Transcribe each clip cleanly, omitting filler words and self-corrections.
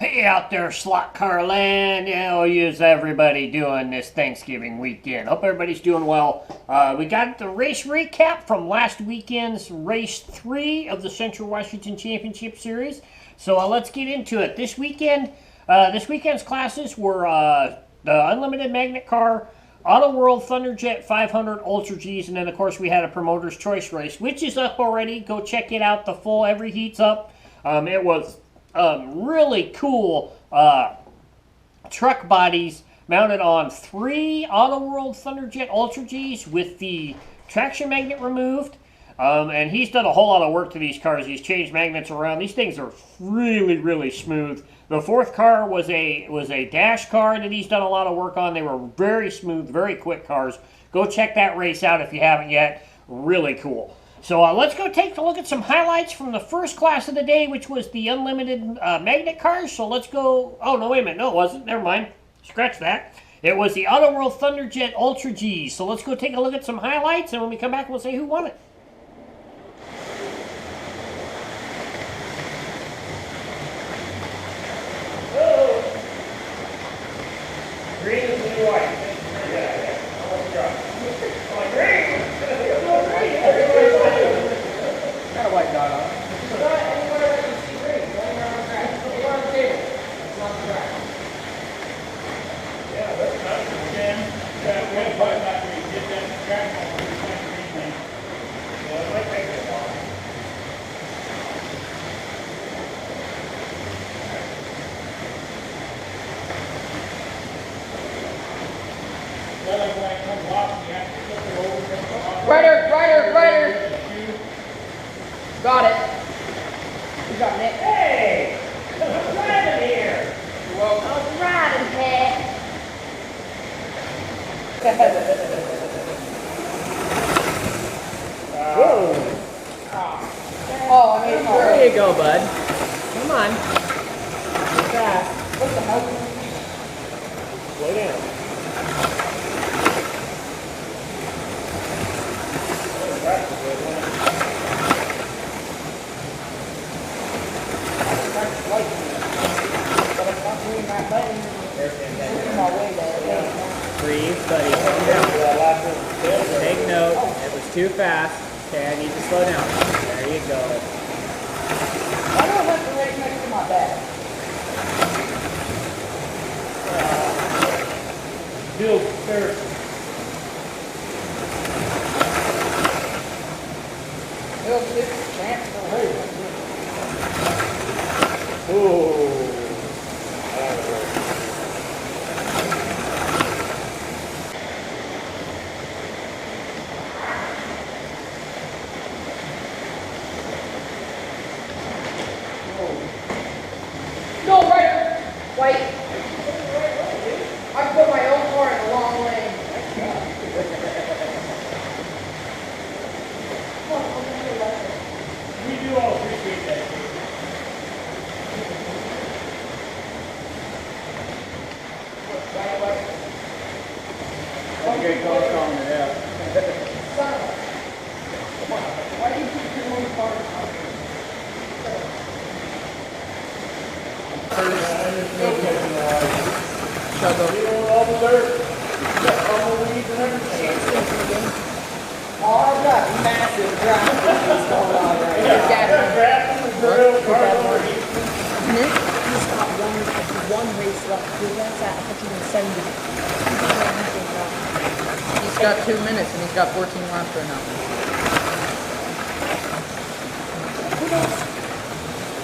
Hey out there, slot car land. How is everybody doing this Thanksgiving weekend? Hope everybody's doing well. We got the race recap from last weekend's race 3 of the Central Washington Championship Series. So let's get into it. This weekend's classes were the Unlimited Magnet Car, Auto World Thunderjet 500 Ultra Gs, and then of course we had a Promoter's Choice race, which is up already. Go check it out. The full every heat's up. It was really cool truck bodies mounted on 3 Auto World Thunderjet Ultra Gs with the traction magnet removed. And he's done a whole lot of work to these cars. He's changed magnets around. These things are really, really smooth. The 4th car was a dash car that he's done a lot of work on. They were very smooth, very quick cars. Go check that race out if you haven't yet. Really cool. So let's go take a look at some highlights from the first class of the day, which was the Unlimited Magnet Cars. So let's go... Oh, no, wait a minute. No, it wasn't. Never mind. Scratch that. It was the Auto World Thunderjet Ultra G. So let's go take a look at some highlights, and when we come back, we'll say who won it. Green is the new white. Yeah. I want to try. Oh, green! Got a white dot on it. Anywhere you see green, anywhere on the track. Anywhere on the table. It's on the track. Yeah, that's nice. Again, we'll probably not going to get that track on the green thing. Yeah, it might take a while. Rider. Got it. You got Nick. Hey! Who's riding here? Well, I was riding, Pat. Whoa! Oh, I mean, There you go, bud. Come on. You're fast. What the hell? Slow down. Breathe, buddy. Calm down. Take note. It was too fast. Okay, I need to slow down. There you go. I don't have to race next to my bag. Bill Ferris. Bill, this chance for her. Ooh. No, Rider. Wait. I put my own car in the wrong lane. We do all appreciate that. Okay, call calling it out. Son of a... Come on. Why do you keep your own car? All the dirt. All the weeds and everything. Oh, I've got massive grass going on right here. Nick, he's got one race left. What's that? I thought you were going to send him. He's got 2 minutes and he's got 14 laps right now. Who knows?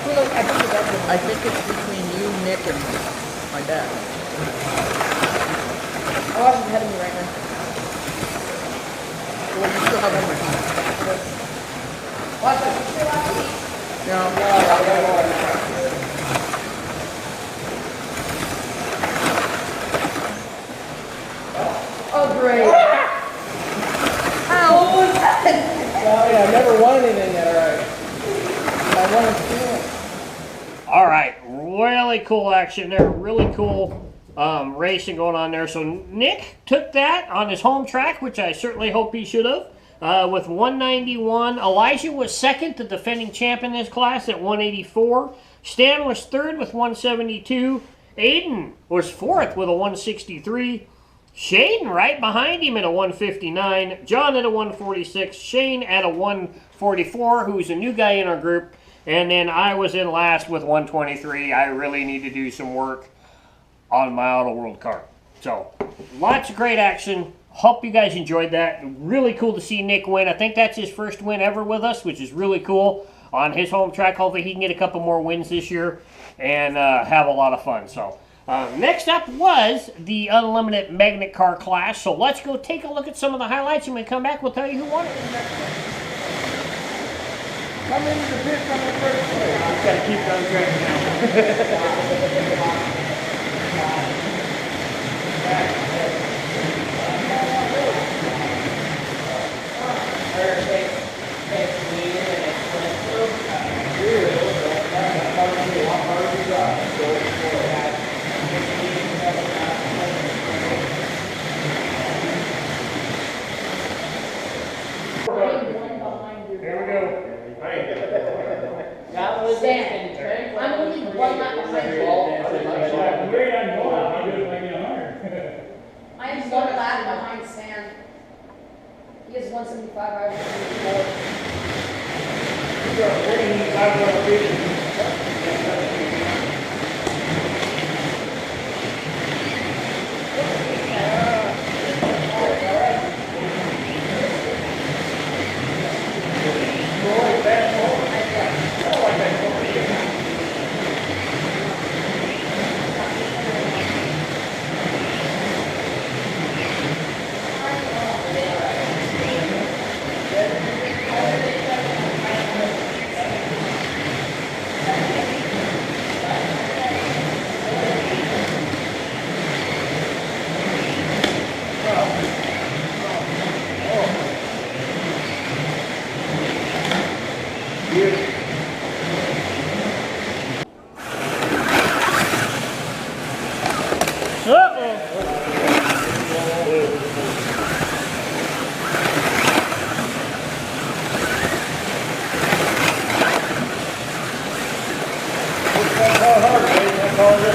Who knows? I think it's between you, Nick, and my dad. Oh, he's ahead of me right now. Well, you still have one more time. Watch out. You still have to eat. No. Oh, great. Ow. What was that? Well, yeah, I've never won anything yet, alright. I won a few. All right, really cool action there. Really cool racing going on there. So Nick took that on his home track, which I certainly hope he should have. with 191. Elijah was second, the defending champ in this class at 184. Stan was third with 172. Aiden was fourth with a 163. Shaden right behind him at a 159. John at a 146. Shane at a 144, who's a new guy in our group. And then I was in last with 123. I really need to do some work on my Auto World car. So, lots of great action. Hope you guys enjoyed that. Really cool to see Nick win. I think that's his first win ever with us, which is really cool on his home track. Hopefully he can get a couple more wins this year and have a lot of fun. So, next up was the Unlimited Magnet Car class. So let's go take a look at some of the highlights, and when we come back, we'll tell you who won it. Come into the pit from the first place. Just gotta keep it on track now. I'm only one lap behind you. I am one lap behind Stan. He has 175, I have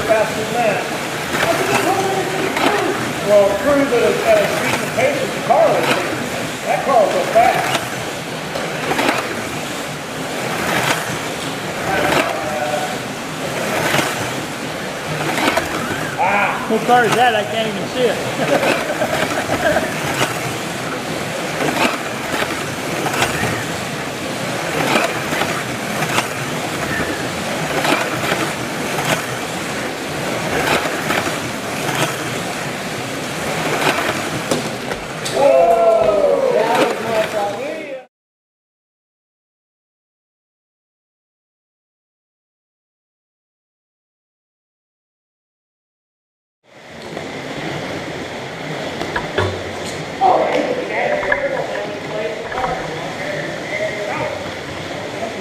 faster than that. Well, prove that at a decent pace with the car was that car will go fast. What car is that? I can't even see it.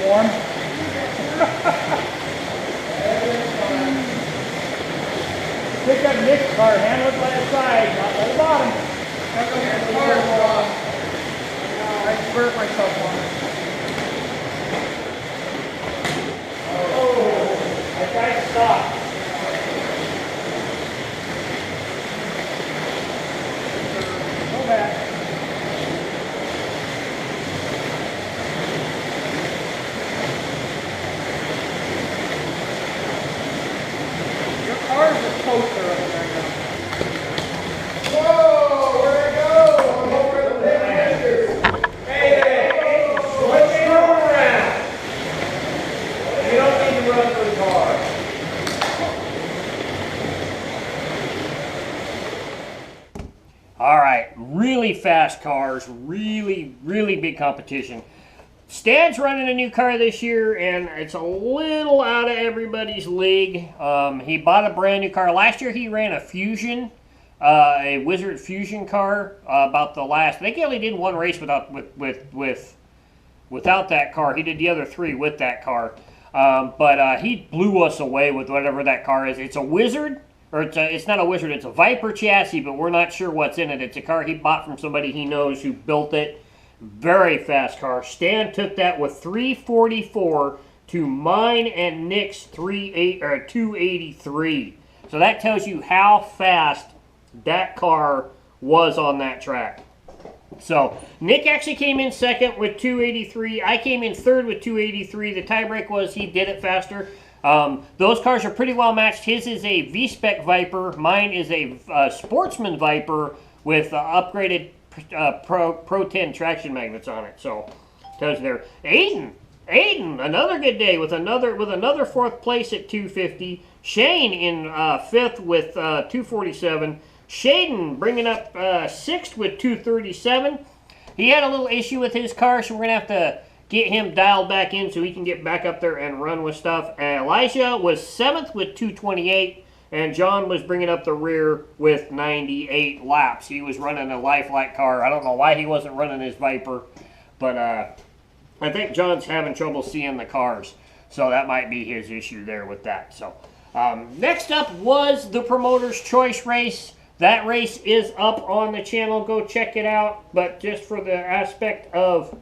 Warm. Pick up Nick's car, handle it by the side, not by the bottom. I burnt myself on it. Oh, I tried to stop. Go back. Cars are closer up there now. Whoa, where'd it go? I'm over the pit masters. Hey, let's go around. You don't need to run for the car. All right, really fast cars, really big competition. Stan's running a new car this year, and it's a little out of everybody's league. He bought a brand new car. Last year he ran a Fusion, a Wizard Fusion car. About the last, I think he only did one race without that car. He did the other three with that car, but he blew us away with whatever that car is. It's a Wizard, or it's not a Wizard. It's a Viper chassis, but we're not sure what's in it. It's a car he bought from somebody he knows who built it. Very fast car. Stan took that with 344 to mine and Nick's 283. So that tells you how fast that car was on that track. So Nick actually came in second with 283. I came in third with 283. The tiebreak was he did it faster. Those cars are pretty well matched. His is a V-Spec Viper. Mine is a Sportsman Viper with upgraded Pro 10 traction magnets on it. So tells you there. Aiden, another good day with another fourth place at 250. Shane in fifth with 247. Shaden bringing up sixth with 237. He had a little issue with his car, so we're going to have to get him dialed back in so he can get back up there and run with stuff. Elijah was seventh with 228, and John was bringing up the rear with 98 laps. He was running a Lifelike car. I don't know why he wasn't running his Viper, but I think John's having trouble seeing the cars, so that might be his issue there with that. So next up was the Promoter's Choice race. That race is up on the channel. Go check it out. But just for the aspect of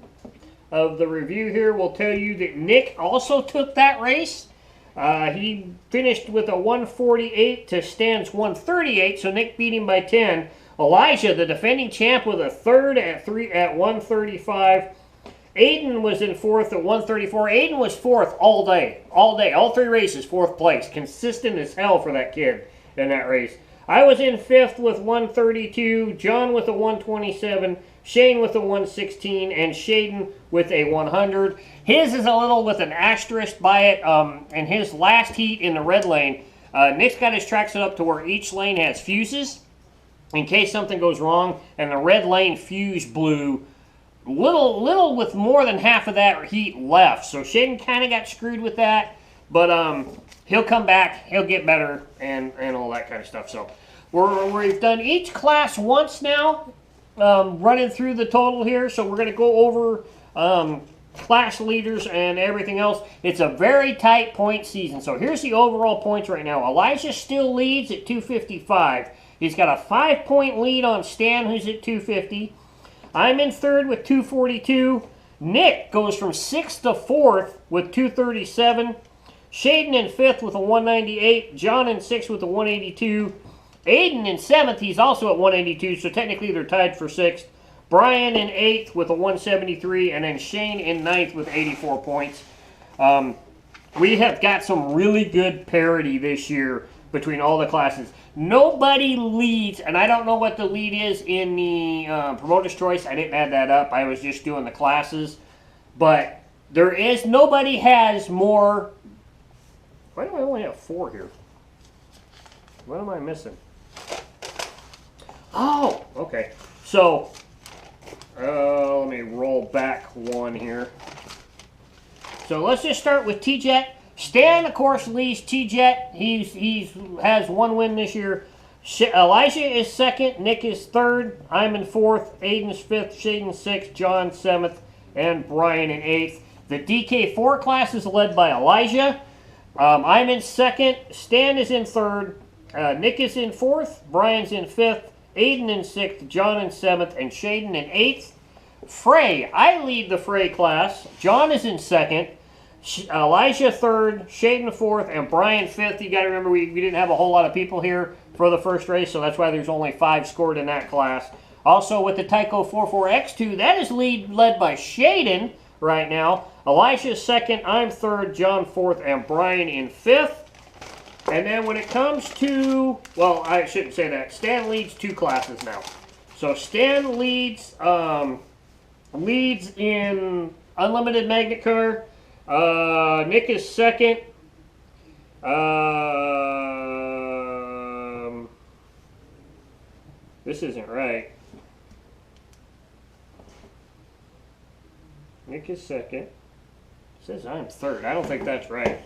the review here, we'll tell you that Nick also took that race. He finished with a 148 to Stan's 138, so Nick beat him by 10. Elijah, the defending champ, with a third at 135. Aiden was in fourth at 134. Aiden was fourth all day, all three races, fourth place. Consistent as hell for that kid in that race. I was in fifth with 132, John with a 127, Shane with a 116, and Shaden with a 100. His is a little with an asterisk by it. In his last heat in the red lane, Nick's got his track set up to where each lane has fuses in case something goes wrong, and the red lane fuse blew. Little with more than half of that heat left, so Shaden kind of got screwed with that, but he'll come back, he'll get better, and all that kind of stuff. So we've done each class once now, running through the total here, so we're going to go over class leaders and everything else. It's a very tight point season, so here's the overall points right now. Elijah still leads at 255. He's got a 5-point lead on Stan, who's at 250. I'm in third with 242. Nick goes from 6th to 4th with 237. Shaden in 5th with a 198. John in 6th with a 182. Aiden in 7th, he's also at 182, so technically they're tied for 6th. Brian in 8th with a 173, and then Shane in 9th with 84 points. We have got some really good parity this year between all the classes. Nobody leads, and I don't know what the lead is in the Promoter's Choice. I didn't add that up. I was just doing the classes. But nobody has more. Why do I only have 4 here? What am I missing? Oh, okay. So, let me roll back one here. So let's just start with T-Jet. Stan, of course, leads T-Jet. He has 1 win this year. Elijah is 2nd. Nick is 3rd. I'm in 4th. Aiden's 5th. Shaden's 6th. John 7th. And Brian in 8th. The DK4 class is led by Elijah. I'm in 2nd. Stan is in 3rd. Nick is in 4th. Brian's in 5th. Aiden in 6th. John in 7th. And Shaden in 8th. Frey. I lead the Frey class. John is in 2nd. Elijah 3rd, Shaden 4th, and Brian 5th. You got to remember we didn't have a whole lot of people here for the first race, so that's why there's only 5 scored in that class. Also with the Tyco 44X2, that is led by Shaden right now. Elijah's 2nd, I'm 3rd, John 4th, and Brian in 5th. And then when it comes to, well, I shouldn't say that. Stan leads 2 classes now. So Stan leads in Unlimited Magnet Car. Nick is 2nd. This isn't right. Nick is 2nd. It says I'm 3rd. I don't think that's right.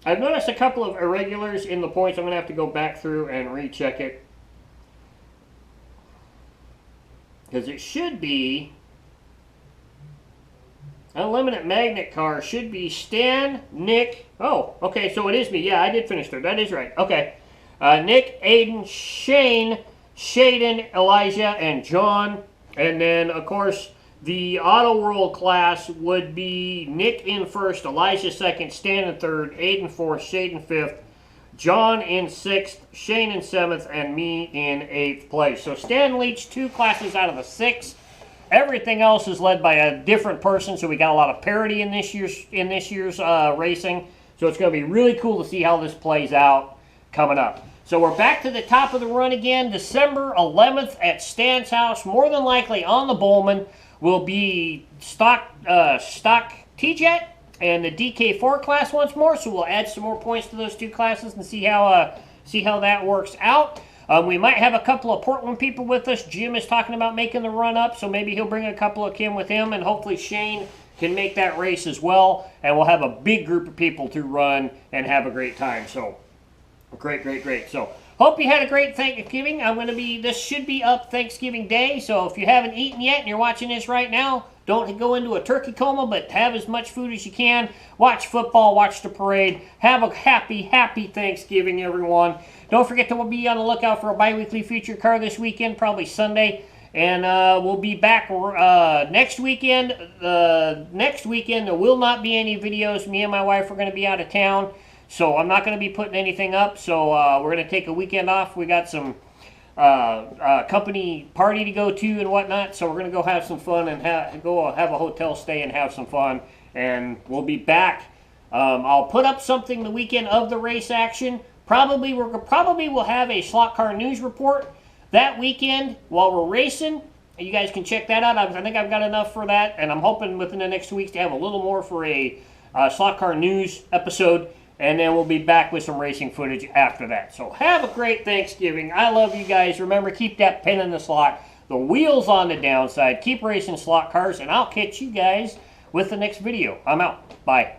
I've noticed a couple of irregulars in the points. I'm going to have to go back through and recheck it. Because it should be... Unlimited Magnet Car should be Stan, Nick. Oh, okay, so it is me. Yeah, I did finish 3rd. That is right. Okay. Nick, Aiden, Shane, Shaden, Elijah, and John. And then, of course, The Auto World class would be Nick in first, Elijah second, Stan in third, Aiden fourth, Shaden fifth, John in sixth, Shane in seventh, and me in eighth place. So Stan leads 2 classes out of the 6. Everything else is led by a different person, so we got a lot of parity in this year's racing. So it's going to be really cool to see how this plays out coming up. So we're back to the top of the run again, December 11th at Stan's house. More than likely on the Bowman will be stock T-Jet and the DK4 class once more. So we'll add some more points to those 2 classes and see how that works out. We might have a couple of Portland people with us. Jim is talking about making the run up, so maybe he'll bring a couple of Kim with him, and hopefully Shane can make that race as well. And we'll have a big group of people to run and have a great time. So great. So hope you had a great Thanksgiving. This should be up Thanksgiving Day. So if you haven't eaten yet and you're watching this right now, don't go into a turkey coma, but have as much food as you can. Watch football, watch the parade. Have a happy Thanksgiving, everyone. Don't forget to be on the lookout for a bi-weekly feature car this weekend, probably Sunday. And we'll be back next weekend. Next weekend, there will not be any videos. Me and my wife are going to be out of town, so I'm not going to be putting anything up. So we're going to take a weekend off. We got some company party to go to and whatnot, so we're going to go have some fun and have a hotel stay and have some fun. And we'll be back. I'll put up something the weekend of the race action. Probably we'll have a slot car news report that weekend while we're racing. You guys can check that out. I think I've got enough for that, and I'm hoping within the next 2 weeks to have a little more for a slot car news episode, and then we'll be back with some racing footage after that. So have a great Thanksgiving. I love you guys. Remember, keep that pin in the slot, the wheels on the downside. Keep racing slot cars, and I'll catch you guys with the next video. I'm out. Bye.